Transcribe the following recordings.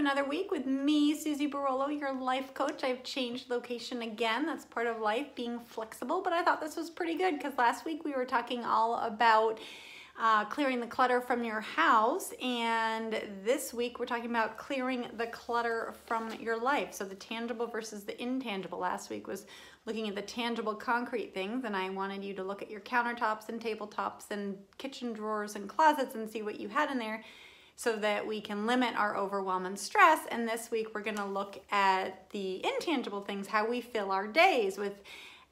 another week with me, Susie Barolo, your life coach. I've changed location again. That's part of life, being flexible, but I thought this was pretty good because last week we were talking all about clearing the clutter from your house, and this week we're talking about clearing the clutter from your life. So the tangible versus the intangible. Last week was looking at the tangible concrete things, and I wanted you to look at your countertops and tabletops and kitchen drawers and closets and see what you had in there so that we can limit our overwhelm and stress. And this week we're going to look at the intangible things, how we fill our days with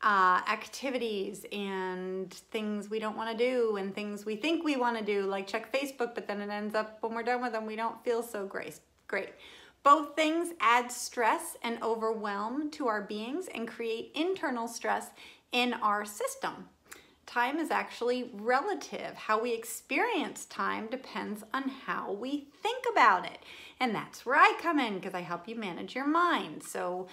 activities and things we don't want to do and things we think we want to do, like check Facebook, but then it ends up when we're done with them, we don't feel so great. Both things add stress and overwhelm to our beings and create internal stress in our system. Time is actually relative. How we experience time depends on how we think about it. And that's where I come in, because I help you manage your mind. So,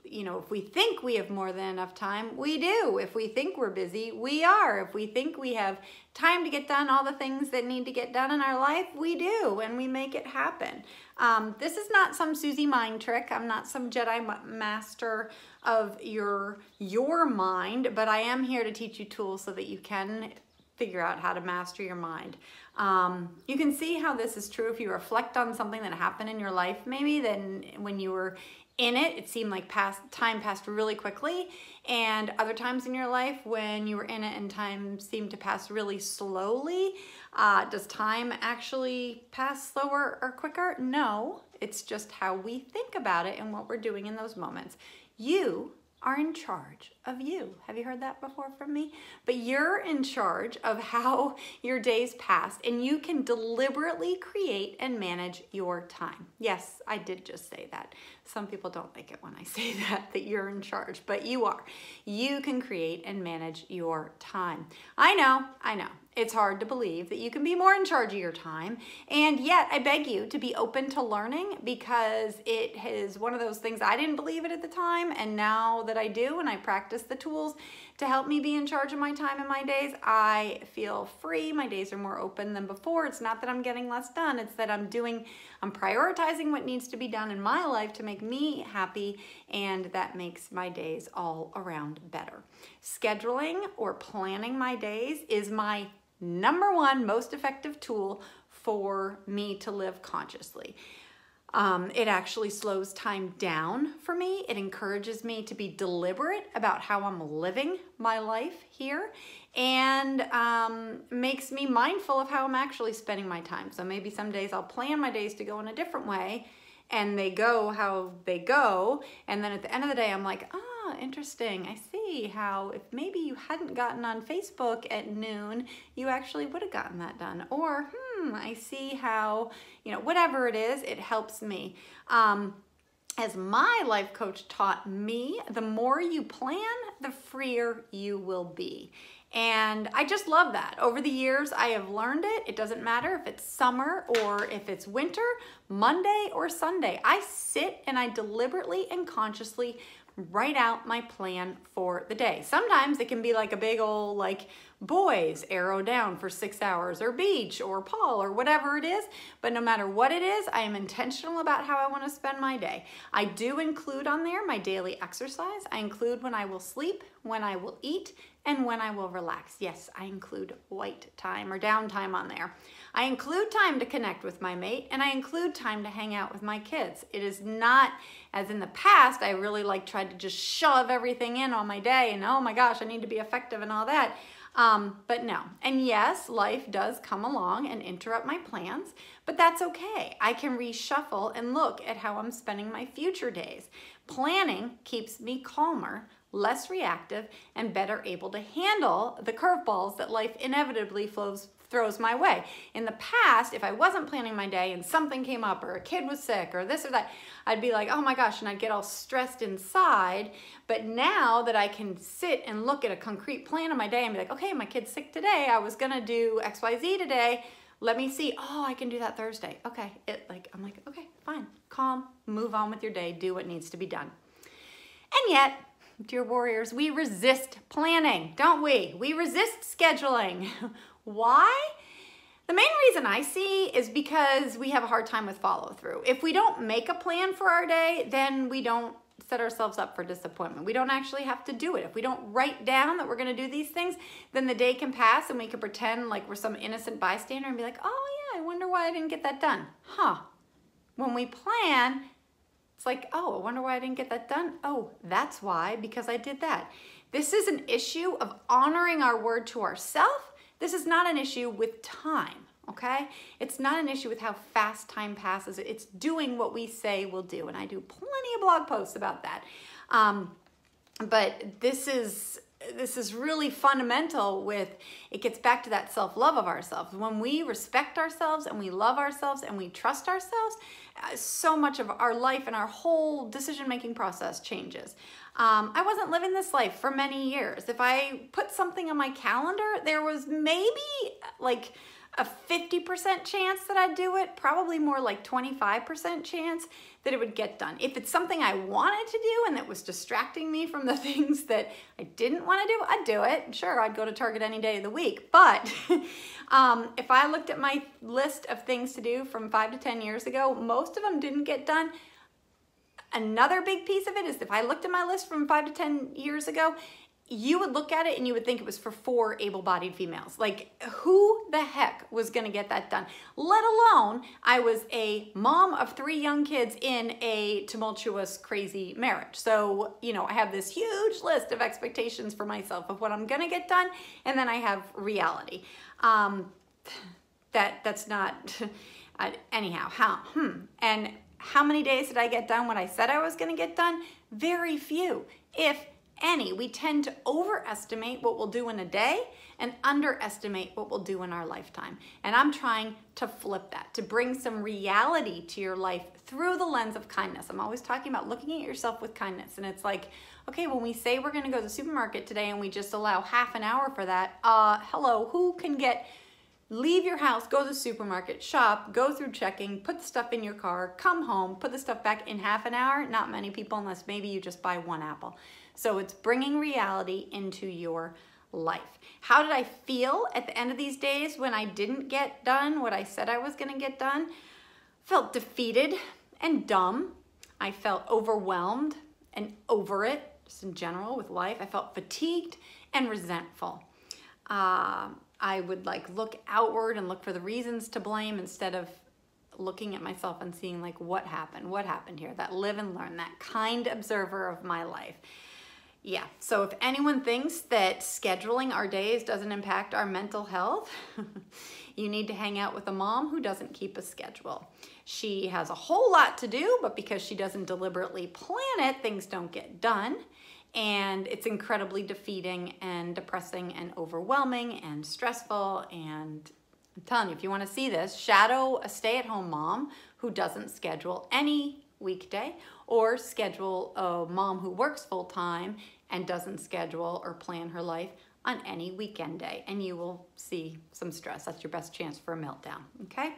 you know, if we think we have more than enough time, we do. If we think we're busy, we are. If we think we have time to get done all the things that need to get done in our life, we do, and we make it happen. This is not some Susie mind trick. I'm not some Jedi master of your mind, but I am here to teach you tools so that you can figure out how to master your mind. You can see how this is true if you reflect on something that happened in your life, maybe then when you were in it, it seemed like time passed really quickly, and other times in your life when you were in it and time seemed to pass really slowly. Does time actually pass slower or quicker? No, it's just how we think about it and what we're doing in those moments. You are in charge of you. Have you heard that before from me? But you're in charge of how your days pass, and you can deliberately create and manage your time. Yes, I did just say that. Some people don't like it when I say that you're in charge, but you are. You can create and manage your time. I know. It's hard to believe that you can be more in charge of your time, and yet I beg you to be open to learning, because it is one of those things I didn't believe it at the time, and now that I do and I practice the tools to help me be in charge of my time and my days, I feel free. My days are more open than before. It's not that I'm getting less done, it's that I'm prioritizing what needs to be done in my life to make me happy, and that makes my days all around better. Scheduling or planning my days is my number one most effective tool for me to live consciously. It actually slows time down for me. It encourages me to be deliberate about how I'm living my life here, and makes me mindful of how I'm actually spending my time. So maybe some days I'll plan my days to go in a different way, and they go how they go, and then at the end of the day I'm like, interesting. I see how if maybe you hadn't gotten on Facebook at noon, you actually would have gotten that done. Or, I see how, whatever it is, it helps me. As my life coach taught me, the more you plan, the freer you will be. And I just love that. Over the years, I have learned it. It doesn't matter if it's summer or if it's winter, Monday or Sunday. I sit and I deliberately and consciously write out my plan for the day. Sometimes it can be like a big old boys arrow down for 6 hours, or beach or Paul or whatever it is. But no matter what it is, I am intentional about how I want to spend my day. I do include on there my daily exercise. I include when I will sleep, when I will eat, and when I will relax. Yes, I include white time or downtime on there. I include time to connect with my mate, and I include time to hang out with my kids. It is not, as in the past, I really tried to just shove everything in on my day, and oh my gosh, I need to be effective and all that. But no. And yes, life does come along and interrupt my plans, but that's okay. I can reshuffle and look at how I'm spending my future days. Planning keeps me calmer, less reactive, and better able to handle the curveballs that life inevitably throws my way. In the past, if I wasn't planning my day and something came up, or a kid was sick, or this or that, I'd be like, oh my gosh, and I'd get all stressed inside. But now that I can sit and look at a concrete plan of my day and be like, okay, my kid's sick today, I was gonna do XYZ today, let me see, oh, I can do that Thursday. Okay, I'm like, okay, fine, calm, move on with your day, do what needs to be done. And yet, dear warriors, we resist planning, don't we? We resist scheduling. Why? The main reason I see is because we have a hard time with follow through. If we don't make a plan for our day, then we don't set ourselves up for disappointment. We don't actually have to do it. If we don't write down that we're gonna do these things, then the day can pass and we can pretend like we're some innocent bystander and be like, oh yeah, I wonder why I didn't get that done. Huh. When we plan, it's like, oh, I wonder why I didn't get that done. Oh, that's why, because I did that. This is an issue of honoring our word to ourselves. This is not an issue with time, okay? It's not an issue with how fast time passes. It's doing what we say we'll do, and I do plenty of blog posts about that. But this is really fundamental with, it gets back to that self-love of ourselves. When we respect ourselves and we love ourselves and we trust ourselves, so much of our life and our whole decision-making process changes. I wasn't living this life for many years. If I put something on my calendar, there was maybe like a 50% chance that I'd do it, probably more like 25% chance that it would get done. If it's something I wanted to do and that was distracting me from the things that I didn't want to do, I'd do it. Sure, I'd go to Target any day of the week. But if I looked at my list of things to do from 5 to 10 years ago, most of them didn't get done. Another big piece of it is if I looked at my list from 5 to 10 years ago, you would look at it and you would think it was for 4 able-bodied females. Like, who the heck was gonna get that done? Let alone, I was a mom of 3 young kids in a tumultuous, crazy marriage. So, you know, I have this huge list of expectations for myself of what I'm gonna get done, and then I have reality. That's not, anyhow, And how many days did I get done what I said I was gonna get done? Very few, if any. We tend to overestimate what we'll do in a day and underestimate what we'll do in our lifetime. And I'm trying to flip that, to bring some reality to your life through the lens of kindness. I'm always talking about looking at yourself with kindness. And it's like, okay, when we say we're gonna go to the supermarket today and we just allow half an hour for that, hello, who can leave your house, go to the supermarket, shop, go through checking, put the stuff in your car, come home, put the stuff back in half an hour? Not many people, unless maybe you just buy 1 apple. So it's bringing reality into your life. How did I feel at the end of these days when I didn't get done what I said I was gonna get done? Felt defeated and dumb. I felt overwhelmed and over it, just in general with life. I felt fatigued and resentful. I would like look outward and look for the reasons to blame instead of looking at myself and seeing like what happened here, that live and learn, that kind observer of my life. Yeah, so if anyone thinks that scheduling our days doesn't impact our mental health, you need to hang out with a mom who doesn't keep a schedule. She has a whole lot to do, but because she doesn't deliberately plan it, things don't get done. And it's incredibly defeating and depressing and overwhelming and stressful. And I'm telling you, if you want to see this, shadow a stay-at-home mom who doesn't schedule any weekday, or schedule a mom who works full-time and doesn't schedule or plan her life on any weekend day, and you will see some stress. That's your best chance for a meltdown, okay?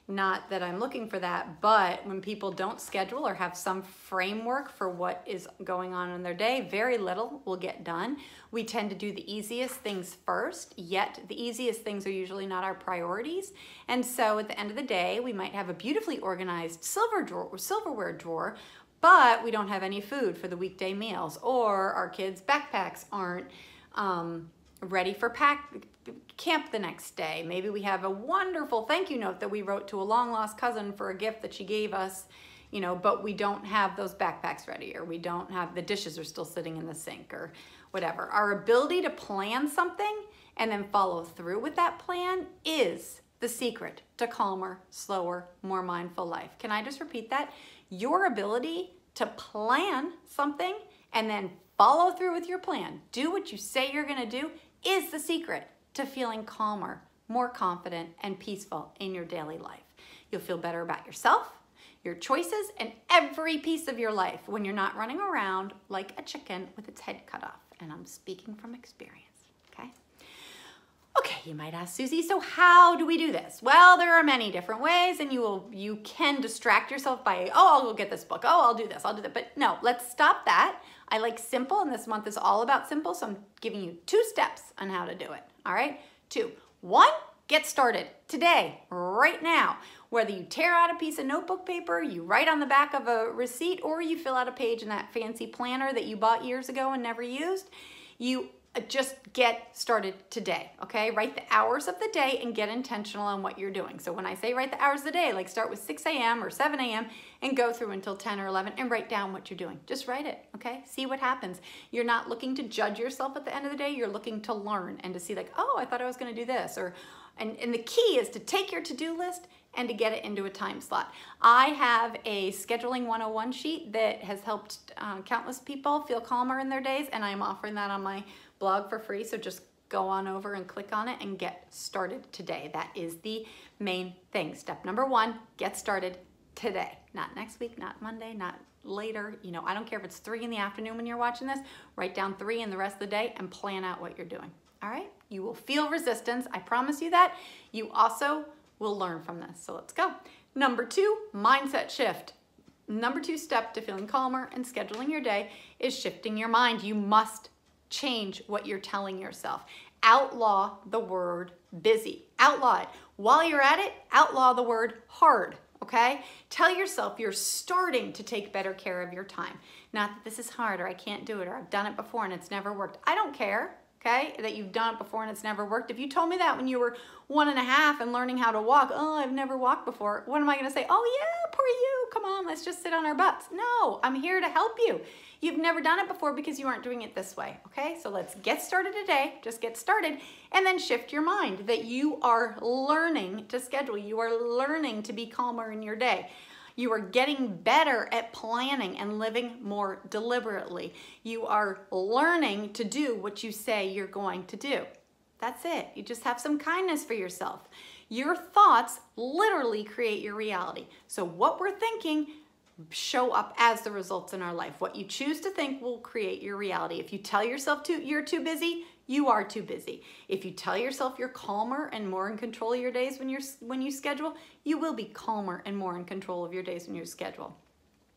Not that I'm looking for that, but when people don't schedule or have some framework for what is going on in their day, very little will get done. We tend to do the easiest things first, yet the easiest things are usually not our priorities. And so at the end of the day, we might have a beautifully organized silverware drawer, but we don't have any food for the weekday meals, or our kids' backpacks aren't ready for camp the next day. Maybe we have a wonderful thank you note that we wrote to a long lost cousin for a gift that she gave us, you know, but we don't have those backpacks ready, or we don't have, the dishes are still sitting in the sink, or whatever. Our ability to plan something and then follow through with that plan is the secret to calmer, slower, more mindful life. Can I just repeat that? Your ability to plan something and then follow through with your plan, do what you say you're gonna do, is the secret to feeling calmer, more confident, and peaceful in your daily life. You'll feel better about yourself, your choices, and every piece of your life when you're not running around like a chicken with its head cut off. And I'm speaking from experience, okay? Okay, you might ask, Susie, so how do we do this? Well, there are many different ways, and you can distract yourself by, oh, I'll go get this book, oh, I'll do this, I'll do that. But no, let's stop that. I like simple, and this month is all about simple, so I'm giving you 2 steps on how to do it, all right? 2. 1, get started today, right now. Whether you tear out a piece of notebook paper, you write on the back of a receipt, or you fill out a page in that fancy planner that you bought years ago and never used, you just get started today, okay? Write the hours of the day and get intentional on what you're doing. So when I say write the hours of the day, like start with 6 a.m. or 7 a.m. and go through until 10 or 11 and write down what you're doing. Just write it, okay? See what happens. You're not looking to judge yourself at the end of the day. You're looking to learn and to see like, oh, I thought I was gonna do this. And the key is to take your to-do list and to get it into a time slot. I have a scheduling 101 sheet that has helped countless people feel calmer in their days, and I'm offering that on my blog for free, so just go on over and click on it and get started today. That is the main thing. Step number 1, get started today. Not next week, not Monday, not later. You know, I don't care if it's 3 in the afternoon when you're watching this. Write down 3 in the rest of the day and plan out what you're doing. All right? You will feel resistance. I promise you that. You also will learn from this. So let's go. Number 2, mindset shift. Number 2 step to feeling calmer and scheduling your day is shifting your mind. You must change what you're telling yourself. Outlaw the word busy. Outlaw it. While you're at it, outlaw the word hard, okay? Tell yourself you're starting to take better care of your time. Not that this is hard or I can't do it or I've done it before and it's never worked. I don't care, okay, that you've done it before and it's never worked. If you told me that when you were 1.5 and learning how to walk, oh, I've never walked before, what am I gonna say? Oh yeah, poor you, come on, let's just sit on our butts. No, I'm here to help you. You've never done it before because you aren't doing it this way, okay? So let's get started today, just get started, and then shift your mind that you are learning to schedule. You are learning to be calmer in your day. You are getting better at planning and living more deliberately. You are learning to do what you say you're going to do. That's it. You just have some kindness for yourself. Your thoughts literally create your reality. So what we're thinking show up as the results in our life. What you choose to think will create your reality. If you tell yourself you're too busy, you are too busy. If you tell yourself you're calmer and more in control of your days when you schedule, you will be calmer and more in control of your days when you schedule.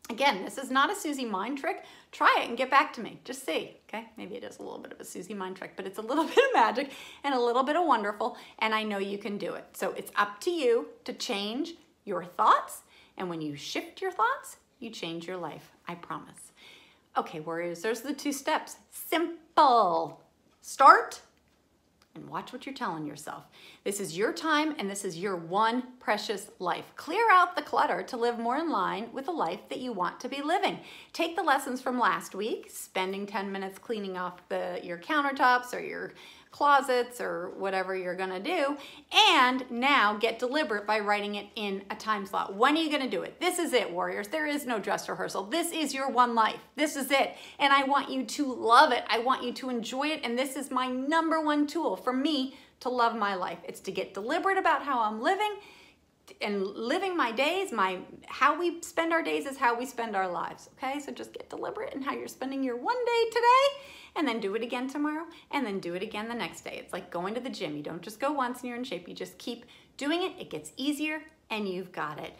Again, this is not a Susie mind trick. Try it and get back to me. Just see, okay? Maybe it is a little bit of a Susie mind trick, but it's a little bit of magic and a little bit of wonderful, and I know you can do it. So it's up to you to change your thoughts, and when you shift your thoughts, you change your life, I promise. Okay, warriors, those are the 2 steps. Simple. Start and watch what you're telling yourself. This is your time and this is your one precious life. Clear out the clutter to live more in line with the life that you want to be living. Take the lessons from last week, spending 10 minutes cleaning off your countertops or your closets or whatever you're gonna do, and now get deliberate by writing it in a time slot. When are you gonna do it? This is it, warriors. There is no dress rehearsal. This is your one life. This is it. And I want you to love it. I want you to enjoy it. And this is my number 1 tool for me to love my life. It's to get deliberate about how I'm living and living my days. How we spend our days is how we spend our lives, okay? So just get deliberate in how you're spending your one day today, and then do it again tomorrow, and then do it again the next day. It's like going to the gym. You don't just go once and you're in shape. You just keep doing it. It gets easier, and you've got it.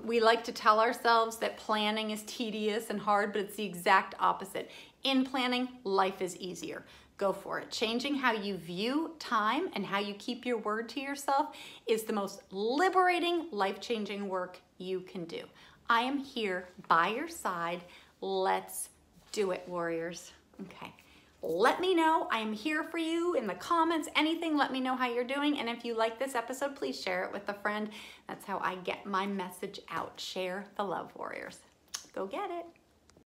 We like to tell ourselves that planning is tedious and hard, but it's the exact opposite. In planning, life is easier. Go for it. Changing how you view time and how you keep your word to yourself is the most liberating, life-changing work you can do. I am here by your side. Let's do it, warriors. Okay. Let me know. I am here for you in the comments. Anything, let me know how you're doing. And if you like this episode, please share it with a friend. That's how I get my message out. Share the love, warriors. Go get it.